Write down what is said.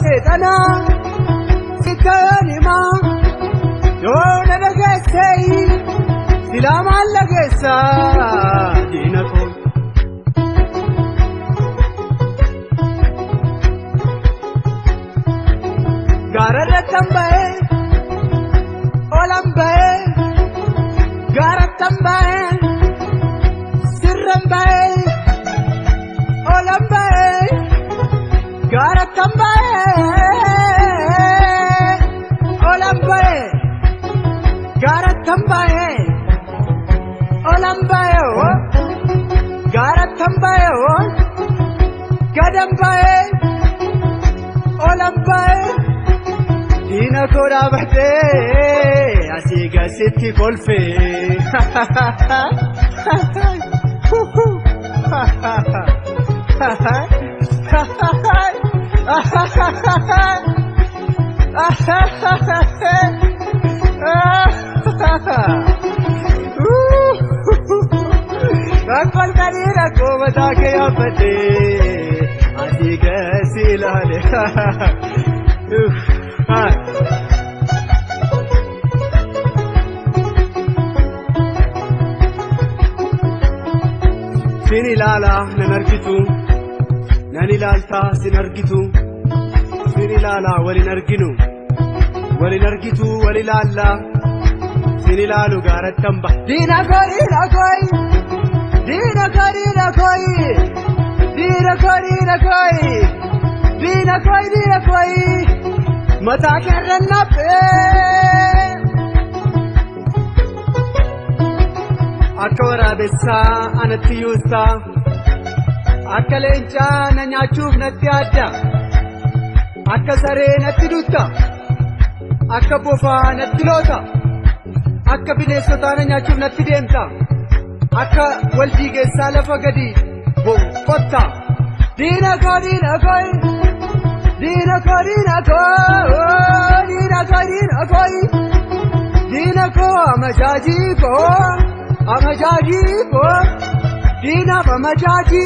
Setana sikanima yona dagesei silama lagesa dinako gararatambae olambae garatambae sirrambae olambae garatambae olambae garatambae olambae garatambae gadambae olambae dina koda bahte asiga sitti kolfe Rakol karira ko bata ke apate asiga silale Sini lala nanargitu nani lalta sinargitu Sini lala wali narginu wali nargitu wali lalla Sini lalu garatamba dina koi dina koi mata kerana pe akawara bessa anatiyusa akalencha nanyachuf natyadda akasare natidutta akabofa natilota akabinessota nanyachuf natidemta akka waldige salafa gadi botta dina koi dina ko amajaji ko dina bamajaji